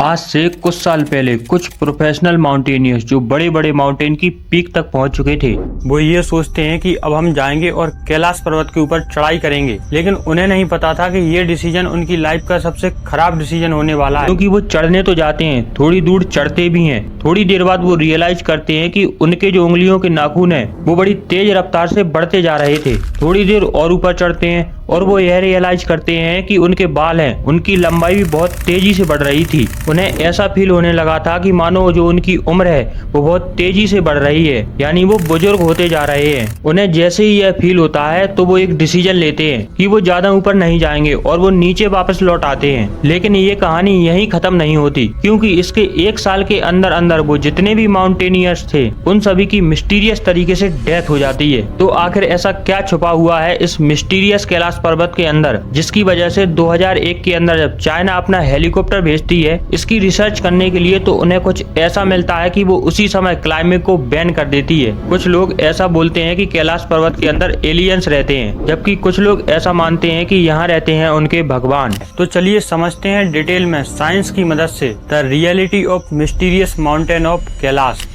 आज से कुछ साल पहले कुछ प्रोफेशनल माउंटेनियर्स जो बड़े बड़े माउंटेन की पीक तक पहुंच चुके थे, वो ये सोचते हैं कि अब हम जाएंगे और कैलाश पर्वत के ऊपर चढ़ाई करेंगे। लेकिन उन्हें नहीं पता था कि ये डिसीजन उनकी लाइफ का सबसे खराब डिसीजन होने वाला है, क्योंकि वो चढ़ने तो जाते हैं, थोड़ी दूर चढ़ते भी हैं, थोड़ी देर बाद वो रियलाइज करते हैं कि उनके जो उंगलियों के नाखून है वो बड़ी तेज रफ्तार से बढ़ते जा रहे थे। थोड़ी देर और ऊपर चढ़ते हैं और वो यह रियलाइज करते हैं कि उनके बाल हैं, उनकी लंबाई भी बहुत तेजी से बढ़ रही थी। उन्हें ऐसा फील होने लगा था कि मानो जो उनकी उम्र है वो बहुत तेजी से बढ़ रही है, यानी वो बुजुर्ग होते जा रहे हैं। उन्हें जैसे ही यह फील होता है तो वो एक डिसीजन लेते हैं कि वो ज्यादा ऊपर नहीं जाएंगे और वो नीचे वापस लौट आते हैं। लेकिन ये कहानी यहीं खत्म नहीं होती, क्योंकि इसके 1 साल के अंदर अंदर वो जितने भी माउंटेनियर्स थे उन सभी की मिस्टीरियस तरीके से डेथ हो जाती है। तो आखिर ऐसा क्या छुपा हुआ है इस मिस्टीरियस कैलाश पर्वत के अंदर, जिसकी वजह से 2001 के अंदर जब चाइना अपना हेलीकॉप्टर भेजती है इसकी रिसर्च करने के लिए, तो उन्हें कुछ ऐसा मिलता है कि वो उसी समय क्लाइंबिंग को बैन कर देती है। कुछ लोग ऐसा बोलते हैं कि कैलाश पर्वत के अंदर एलियंस रहते हैं, जबकि कुछ लोग ऐसा मानते हैं कि यहाँ रहते हैं उनके भगवान। तो चलिए समझते हैं डिटेल में साइंस की मदद से the reality of mysterious mountain of Kailash.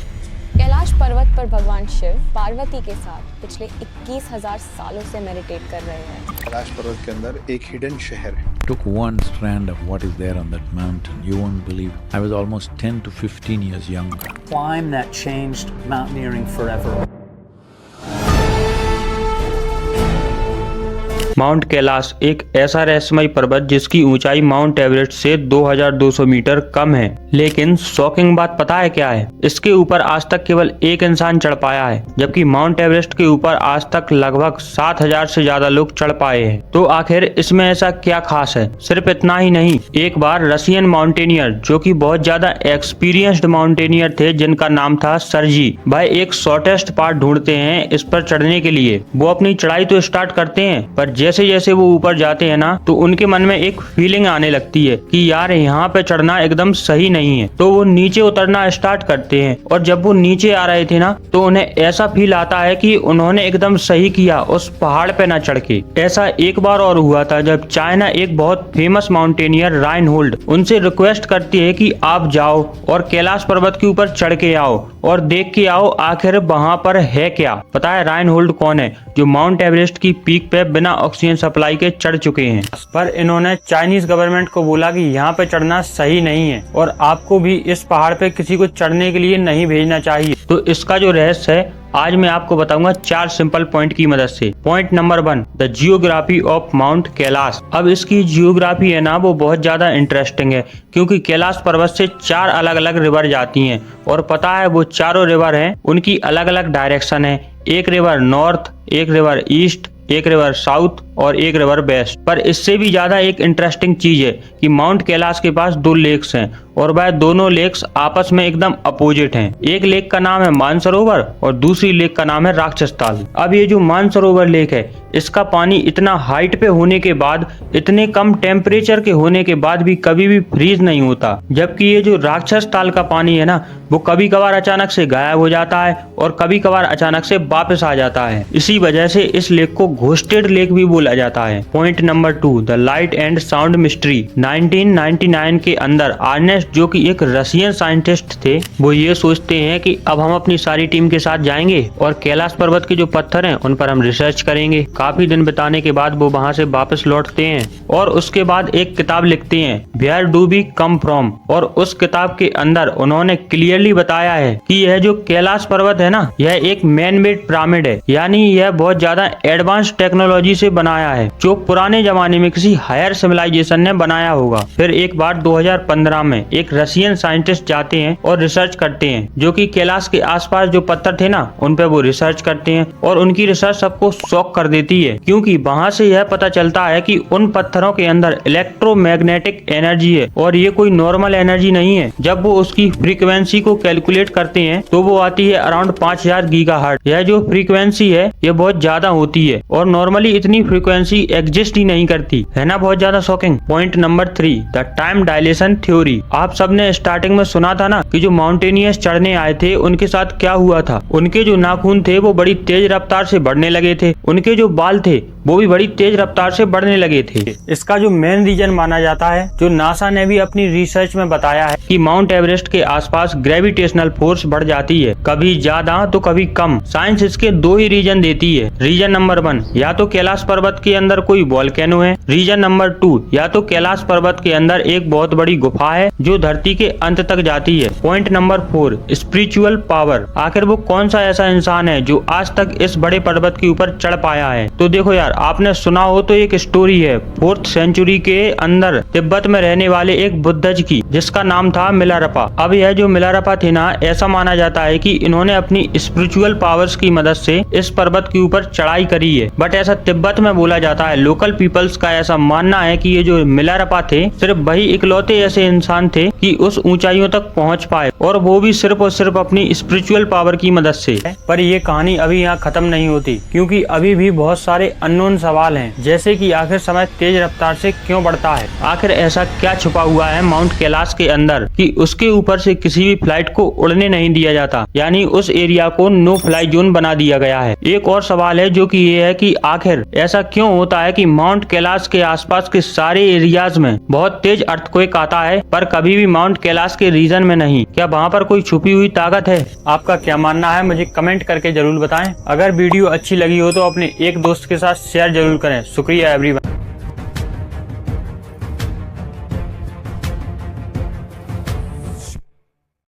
Kailash पर्वत पर भगवान शिव पार्वती के साथ पिछले 21,000 सालों से मेडिटेट कर रहे हैं। कैलाश पर्वत के अंदर एक हिडन शहर है। Took one strand of what is there on that mountain. You won't believe. I was almost 10 to 15 years younger. Climb that changed mountaineering forever. Mount Kailash एक ऐसा रहस्यमय पर्वत जिसकी ऊंचाई माउंट एवरेस्ट से 2200 मीटर कम है। लेकिन शॉकिंग बात पता है क्या है? इसके ऊपर आज तक केवल एक इंसान चढ़ पाया है, जबकि माउंट एवरेस्ट के ऊपर आज तक लगभग 7000 से ज्यादा लोग चढ़ पाए हैं। तो आखिर इसमें ऐसा क्या खास है? सिर्फ इतना ही नहीं, एक बार रशियन माउंटेनियर जो कि बहुत ज्यादा एक्सपीरियंस्ड माउंटेनियर थे, जिनका नाम था सर्जी, भाई एक शॉर्टेस्ट पार्ट ढूंढते हैं इस पर चढ़ने के लिए। वो अपनी चढ़ाई तो स्टार्ट करते हैं, पर जैसे जैसे वो ऊपर जाते हैं ना, तो उनके मन में एक फीलिंग आने लगती है कि यार यहाँ पे चढ़ना एकदम सही नहीं है। तो वो नीचे उतरना स्टार्ट करते हैं, और जब वो नीचे आ रहे थे ना, तो उन्हें ऐसा फील आता है कि उन्होंने एकदम सही किया उस पहाड़ पे ना चढ़ के। ऐसा एक बार और हुआ था जब चाइना एक बहुत फेमस माउंटेनियर राइनहोल्ड उनसे रिक्वेस्ट करती है कि आप जाओ और कैलाश पर्वत के ऊपर चढ़ के आओ और देख के आओ आखिर वहाँ पर है क्या। पता है राइनहोल्ड कौन है? जो माउंट एवरेस्ट की पीक पे बिना ऑक्सीजन सप्लाई के चढ़ चुके हैं। पर इन्होंने चाइनीज गवर्नमेंट को बोला कि यहाँ पे चढ़ना सही नहीं है और आपको भी इस पहाड़ पे किसी को चढ़ने के लिए नहीं भेजना चाहिए। तो इसका जो रहस्य है आज मैं आपको बताऊंगा 4 सिंपल पॉइंट की मदद से। Point number 1, the geography of mount Kailash. अब इसकी जियोग्राफी है ना, वो बहुत ज्यादा इंटरेस्टिंग है, क्योंकि कैलाश पर्वत से 4 अलग अलग रिवर जाती हैं, और पता है वो चारों रिवर हैं उनकी अलग अलग डायरेक्शन है। एक रिवर नॉर्थ, एक रिवर ईस्ट, एक रिवर साउथ और एक रिवर वेस्ट। पर इससे भी ज्यादा एक इंटरेस्टिंग चीज है कि माउंट कैलाश के पास 2 लेक्स हैं, और वह दोनों लेक्स आपस में एकदम अपोजिट हैं। एक लेक का नाम है मानसरोवर और दूसरी लेक का नाम है राक्षस ताल। अब ये जो मानसरोवर लेक है, इसका पानी इतना हाइट पे होने के बाद, इतने कम टेम्परेचर के होने के बाद भी कभी भी फ्रीज नहीं होता, जबकि ये जो राक्षस ताल का पानी है ना, वो कभी कभार अचानक से गायब हो जाता है और कभी कभार अचानक से वापस आ जाता है। इसी वजह से इस लेक को घोस्टेड लेक भी बोला जाता है। Point number 2, the light and sound mystery. 1999 के अंदर आर्नेस्ट, जो कि एक रशियन साइंटिस्ट थे, वो ये सोचते हैं कि अब हम अपनी सारी टीम के साथ जाएंगे और कैलाश पर्वत के जो पत्थर हैं उन पर हम रिसर्च करेंगे। काफी दिन बिताने के बाद वो वहाँ से वापस लौटते हैं और उसके बाद एक किताब लिखते हैं, where do we come from. और उस किताब के अंदर उन्होंने क्लियरली बताया है कि यह जो कैलाश पर्वत है ना, यह एक मैन मेड पिरामिड है, यानी यह बहुत ज्यादा एडवांस टेक्नोलॉजी से बनाया है, जो पुराने जमाने में किसी हायर सिविलाइजेशन ने बनाया होगा। फिर एक बार 2015 में एक रशियन साइंटिस्ट जाते हैं और रिसर्च करते हैं, जो कि कैलाश के आसपास जो पत्थर थे ना, उन पे वो रिसर्च करते हैं, और उनकी रिसर्च सबको शॉक कर देती है, क्योंकि वहाँ से यह पता चलता है कि उन पत्थरों के अंदर इलेक्ट्रोमैग्नेटिक एनर्जी है, और ये कोई नॉर्मल एनर्जी नहीं है। जब वो उसकी फ्रीक्वेंसी को कैलकुलेट करते हैं तो वो आती है अराउंड 5000 गीगाहर्ट्ज। यह जो फ्रीक्वेंसी है ये बहुत ज्यादा होती है, और नॉर्मली इतनी फ्रीक्वेंसी एग्जिस्ट ही नहीं करती है ना। बहुत ज्यादा shocking. Point number 3, the time dilation theory. आप सबने स्टार्टिंग में सुना था ना कि जो माउंटेनियर्स चढ़ने आए थे उनके साथ क्या हुआ था। उनके जो नाखून थे वो बड़ी तेज रफ्तार से बढ़ने लगे थे, उनके जो बाल थे वो भी बड़ी तेज रफ्तार से बढ़ने लगे थे। इसका जो मेन रीजन माना जाता है, जो नासा ने भी अपनी रिसर्च में बताया है कि माउंट एवरेस्ट के आसपास ग्रेविटेशनल फोर्स बढ़ जाती है, कभी ज्यादा तो कभी कम। साइंस इसके दो ही रीजन देती है। रीजन नंबर 1, या तो कैलाश पर्वत के अंदर कोई वोल्केनो है। रीजन नंबर 2, या तो कैलाश पर्वत के अंदर एक बहुत बड़ी गुफा है जो धरती के अंत तक जाती है। Point number 4, spiritual power. आखिर वो कौन सा ऐसा इंसान है जो आज तक इस बड़े पर्वत के ऊपर चढ़ पाया है? तो देखो यार, आपने सुना हो तो एक स्टोरी है 4th सेंचुरी के अंदर तिब्बत में रहने वाले एक बुद्धज की, जिसका नाम था मिलारपा। अब यह जो मिलारपा थे ना, ऐसा माना जाता है कि इन्होंने अपनी स्पिरिचुअल पावर्स की मदद से इस पर्वत के ऊपर चढ़ाई करी है। बट ऐसा तिब्बत में बोला जाता है, लोकल पीपल्स का ऐसा मानना है कि ये जो मिलारपा थे सिर्फ वही इकलौते ऐसे इंसान थे कि उस ऊंचाइयों तक पहुंच पाए, और वो भी सिर्फ और सिर्फ अपनी स्पिरिचुअल पावर की मदद से। पर ये कहानी अभी यहाँ खत्म नहीं होती, क्योंकि अभी भी बहुत सारे अननोन सवाल हैं, जैसे कि आखिर समय तेज रफ्तार से क्यों बढ़ता है? आखिर ऐसा क्या छुपा हुआ है माउंट कैलाश के अंदर कि उसके ऊपर से किसी भी फ्लाइट को उड़ने नहीं दिया जाता, यानी उस एरिया को नो फ्लाई जोन बना दिया गया है। एक और सवाल है जो कि ये है कि आखिर ऐसा क्यों होता है कि माउंट कैलाश के आसपास के सारे एरियाज में बहुत तेज अर्थक्वेक आता है, पर कभी भी माउंट कैलाश के रीजन में नहीं? क्या वहाँ पर कोई छुपी हुई ताकत है? आपका क्या मानना है मुझे कमेंट करके जरूर बताएं। अगर वीडियो अच्छी लगी हो तो अपने एक दोस्त के साथ शेयर जरूर करें। शुक्रिया एवरीवन।